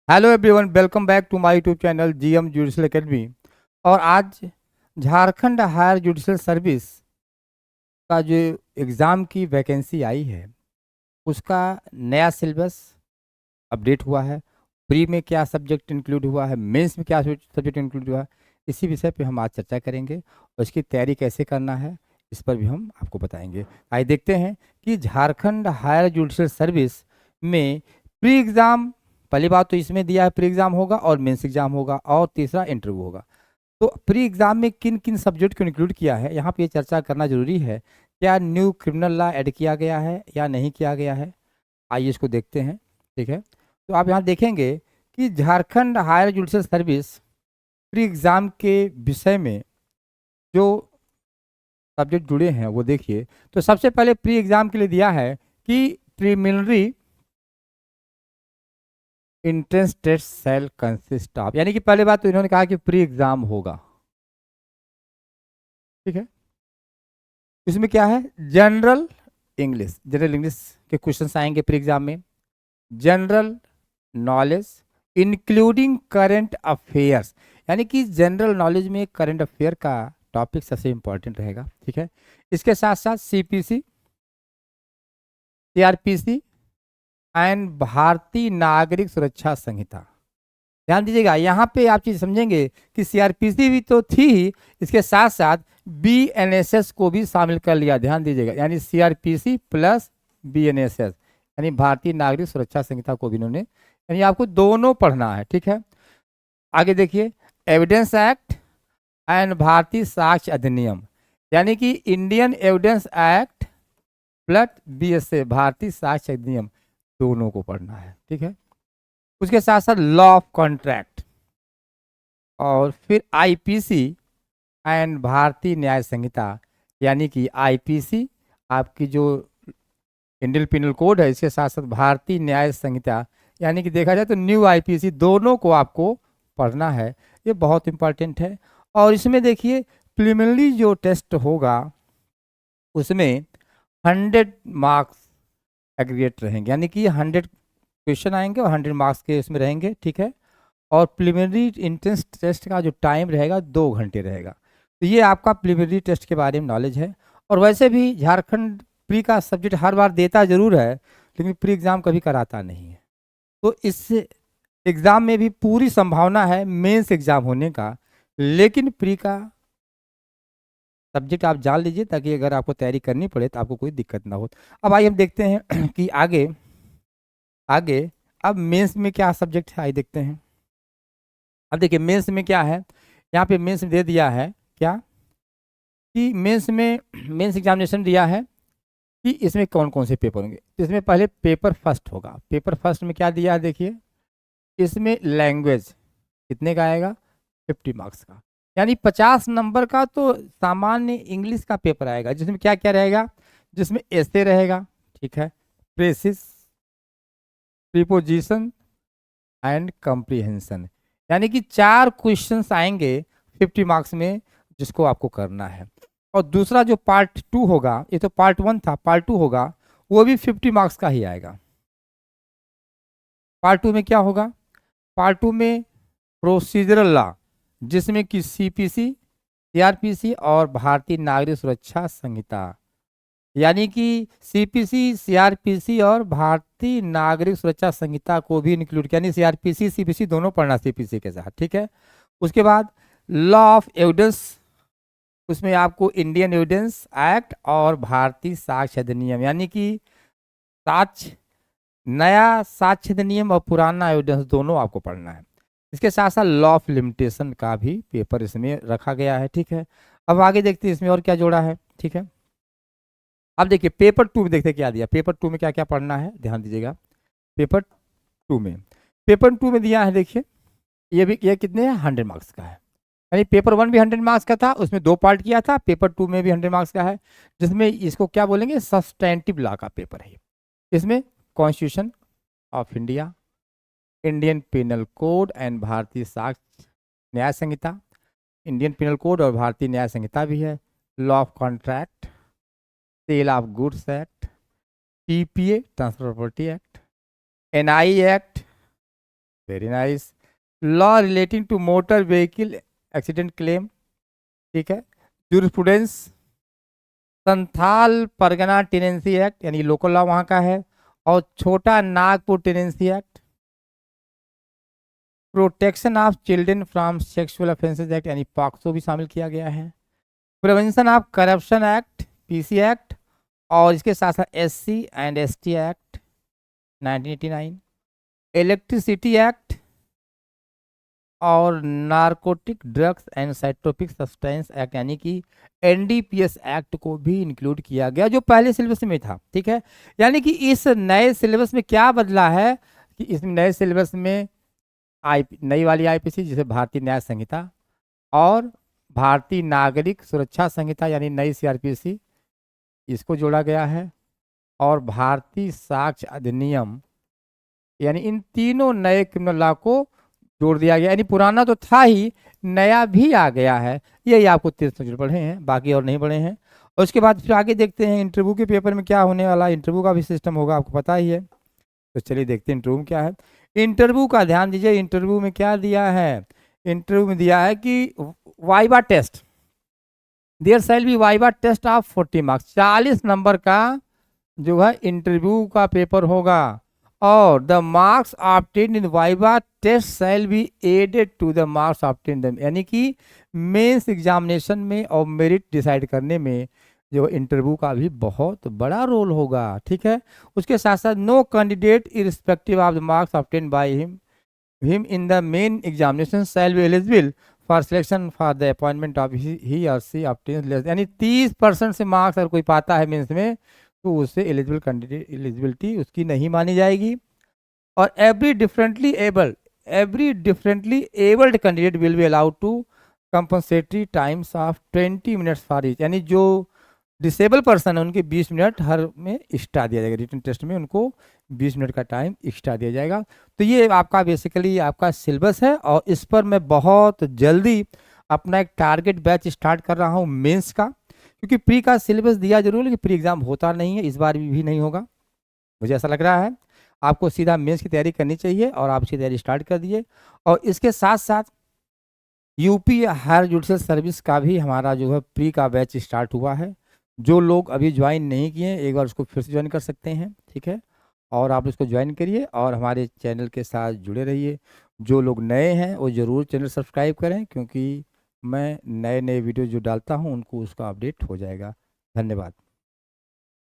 Hello everyone, welcome back to my YouTube channel GM judicial academy. और आज Jharkhand higher judicial service का जो exam की वैकेंसी आई है उसका नया सिलेबस अपडेट हुआ है। प्री में क्या सब्जेक्ट इंक्लूड हुआ है, मेंस में क्या सब्जेक्ट इंक्लूड हुआ है, इसी विषय पे हम आज चर्चा करेंगे और इसकी तैयारी कैसे करना है इस पर भी हम आपको बताएंगे। आइए देखते हैं कि झारखंड हायर जुडिशल सर्विस में प्री एग्ज़ाम, पहली बात तो इसमें दिया है प्री एग्ज़ाम होगा और मेंस एग्ज़ाम होगा और तीसरा इंटरव्यू होगा। तो प्री एग्ज़ाम में किन किन सब्जेक्ट को इंक्लूड किया है यहाँ पे ये चर्चा करना जरूरी है। क्या न्यू क्रिमिनल लॉ ऐड किया गया है या नहीं किया गया है, आइए इसको देखते हैं। ठीक है, तो आप यहाँ देखेंगे कि Jharkhand higher judicial service pre exam के विषय में जो सब्जेक्ट जुड़े हैं वो देखिए। तो सबसे पहले प्री एग्ज़ाम के लिए दिया है कि preliminary entrance test shall consist of, यानी कि पहले बात तो इन्होंने कहा कि प्री एग्ज़ाम होगा। ठीक है, इसमें क्या है, जनरल इंग्लिश के क्वेश्चन आएंगे प्री एग्ज़ाम में, general knowledge including current affairs, यानी कि जनरल नॉलेज में करंट अफेयर का टॉपिक सबसे इंपॉर्टेंट रहेगा। ठीक है, इसके साथ साथ सीपीसी, सीआरपीसी एंड भारतीय नागरिक सुरक्षा संहिता। ध्यान दीजिएगा, यहाँ पे आप चीज समझेंगे कि सीआरपीसी भी तो थी ही, इसके साथ साथ बीएनएसएस को भी शामिल कर लिया। ध्यान दीजिएगा, यानी सीआरपीसी प्लस बीएनएसएस यानी भारतीय नागरिक सुरक्षा संहिता को भी इन्होंने, यानी आपको दोनों पढ़ना है। ठीक है, आगे देखिए, एविडेंस एक्ट एंड भारतीय साक्ष्य अधिनियम, यानी कि Indian evidence act plus BSA भारतीय साक्ष्य अधिनियम, दोनों को पढ़ना है। ठीक है, उसके साथ साथ लॉ ऑफ कॉन्ट्रैक्ट और फिर आईपीसी एंड भारतीय न्याय संहिता, यानी कि आईपीसी आपकी जो इंडियन पिनल कोड है, इसके साथ साथ भारतीय न्याय संहिता, यानी कि देखा जाए तो न्यू आईपीसी, दोनों को आपको पढ़ना है। ये बहुत इंपॉर्टेंट है। और इसमें देखिए प्रिलिमिनरी जो टेस्ट होगा उसमें 100 मार्क्स एग्रीगेट रहेंगे, यानी कि 100 क्वेश्चन आएंगे और 100 मार्क्स के इसमें रहेंगे। ठीक है, और प्रिलिमिनरी इंट्रेंस टेस्ट का जो टाइम रहेगा 2 घंटे रहेगा। तो ये आपका प्रिलिमिनरी टेस्ट के बारे में नॉलेज है। और वैसे भी झारखंड प्री का सब्जेक्ट हर बार देता जरूर है, लेकिन प्री एग्ज़ाम कभी कराता नहीं है। तो इस एग्ज़ाम में भी पूरी संभावना है मेंस एग्ज़ाम होने का, लेकिन प्री का सब्जेक्ट आप जान लीजिए ताकि अगर आपको तैयारी करनी पड़े तो आपको कोई दिक्कत ना हो। अब आइए हम देखते हैं कि आगे आगे अब मेंस में क्या सब्जेक्ट है, आइए देखते हैं। अब देखिए मेंस में क्या है, यहाँ पे मेंस में दे दिया है क्या कि मेंस में मेंस एग्जामिनेशन दिया है कि इसमें कौन कौन से पेपर होंगे। तो इसमें पहले पेपर फर्स्ट होगा। पेपर फर्स्ट में क्या दिया है देखिए, इसमें लैंग्वेज कितने का आएगा, 50 मार्क्स का, यानी 50 नंबर का तो सामान्य इंग्लिश का पेपर आएगा, जिसमें क्या क्या रहेगा, जिसमें ऐसे रहेगा। ठीक है, प्रेसिस, प्रीपोजिशन एंड कंप्रीहेंशन, यानी कि 4 क्वेश्चंस आएंगे 50 मार्क्स में, जिसको आपको करना है। और दूसरा जो पार्ट 2 होगा, ये तो पार्ट 1 था, पार्ट 2 होगा, वो भी 50 मार्क्स का ही आएगा। पार्ट 2 में क्या होगा, पार्ट 2 में प्रोसीजरल लॉ, जिसमें कि सीपीसी, सीआरपीसी और भारतीय नागरिक सुरक्षा संहिता, यानी कि सीपीसी, सीआरपीसी और भारतीय नागरिक सुरक्षा संहिता को भी इंक्लूड किया, यानी सीआरपीसी सीपीसी दोनों पढ़ना सीपीसी के साथ। ठीक है, उसके बाद लॉ ऑफ एविडेंस, उसमें आपको इंडियन एविडेंस एक्ट और भारतीय साक्ष्य अधिनियम, यानी कि साक्ष्य, नया साक्ष्य अधिनियम और पुराना एविडेंस दोनों आपको पढ़ना है। इसके साथ साथ लॉ ऑफ लिमिटेशन का भी पेपर इसमें रखा गया है। ठीक है, अब आगे देखते हैं इसमें और क्या जोड़ा है। ठीक है, अब देखिए पेपर 2 में देखते हैं क्या दिया, पेपर 2 में क्या क्या पढ़ना है, ध्यान दीजिएगा। पेपर 2 में, पेपर 2 में दिया है देखिए, ये भी, ये कितने हैं, 100 मार्क्स का है। यानी पेपर 1 भी 100 मार्क्स का था, उसमें 2 पार्ट किया था, पेपर 2 में भी 100 मार्क्स का है, जिसमें इसको क्या बोलेंगे, सब्सटेंटिव लॉ का पेपर है। इसमें constitution of India, Indian penal code and भारतीय साक्ष्य न्याय संहिता, इंडियन पिनल कोड और भारतीय न्याय संहिता भी है, law of contract, sale of goods act, TPA transfer property act, NI act, very nice. Law relating to motor vehicle accident claim, ठीक है। Jurisprudence, Santhal Pargana tenancy act यानी लोकल लॉ वहाँ का है, और Chota Nagpur tenancy act. Protection of children from sexual offences act यानी POCSO भी शामिल किया गया है। Prevention of corruption act PC act, और इसके साथ साथ SC and ST act 1989, electricity act, और narcotic drugs and psychotropic substance act यानी कि एनडीपीएस एक्ट को भी इंक्लूड किया गया, जो पहले सिलेबस में था, ठीक है। यानी कि इस नए सिलेबस में क्या बदला है कि इस नए सिलेबस में नई वाली आईपीसी जिसे भारतीय न्याय संहिता, और भारतीय नागरिक सुरक्षा संहिता यानी नई सीआरपीसी, इसको जोड़ा गया है, और भारतीय साक्ष्य अधिनियम यानी इन तीनों नए क्रिमिनल लॉ को जोड़ दिया गया। यानी पुराना तो था ही, नया भी आ गया है। यही आपको 3 पढ़े हैं, बाकी और नहीं पढ़े हैं। और उसके बाद फिर आगे देखते हैं इंटरव्यू के पेपर में क्या होने वाला है। इंटरव्यू का भी सिस्टम होगा, आपको पता ही है। तो चलिए देखते हैं इंटरव्यू में क्या है। इंटरव्यू का ध्यान दीजिए, इंटरव्यू में क्या दिया है। इंटरव्यू में दिया है कि viva test, there shall be viva test of 40 marks, 40 number का जो है इंटरव्यू का पेपर होगा, और the marks obtained in viva test shall be added to the marks obtained, यानी कि मेंस एग्जामिनेशन में और मेरिट डिसाइड करने में जो इंटरव्यू का भी बहुत बड़ा रोल होगा, ठीक है। उसके साथ साथ no candidate irrespective of the marks obtained by him in the main examination shall be eligible for selection for the appointment of he और सी ऑब्टेन्स लेस, यानी 30% से मार्क्स अगर कोई पाता है मेंस में तो उससे एलिजिबल कैंडिडेट एलिजिबिलिटी उसकी नहीं मानी जाएगी। और every differently abled candidate will be allowed to compensatory times of 20 minutes for each, यानी जो डिसेबल पर्सन है उनके 20 मिनट हर में एक्स्ट्रा दिया जाएगा। रिटन टेस्ट में उनको 20 मिनट का टाइम एक्स्ट्रा दिया जाएगा। तो ये आपका बेसिकली आपका सिलेबस है, और इस पर मैं बहुत जल्दी अपना एक टारगेट बैच स्टार्ट कर रहा हूँ मेंस का, क्योंकि प्री का सिलेबस दिया जरूर, लेकिन प्री एग्जाम होता नहीं है, इस बार भी नहीं होगा, मुझे ऐसा लग रहा है। आपको सीधा मेंस की तैयारी करनी चाहिए, और आप इसकी तैयारी स्टार्ट कर दिए। और इसके साथ साथ यूपी हायर जुडिशियल सर्विस का भी हमारा जो है प्री का बैच स्टार्ट हुआ है। जो लोग अभी ज्वाइन नहीं किए एक बार उसको फिर से ज्वाइन कर सकते हैं, ठीक है। और आप उसको ज्वाइन करिए और हमारे चैनल के साथ जुड़े रहिए। जो लोग नए हैं वो ज़रूर चैनल सब्सक्राइब करें, क्योंकि मैं नए नए वीडियो जो डालता हूँ उनको उसका अपडेट हो जाएगा। धन्यवाद।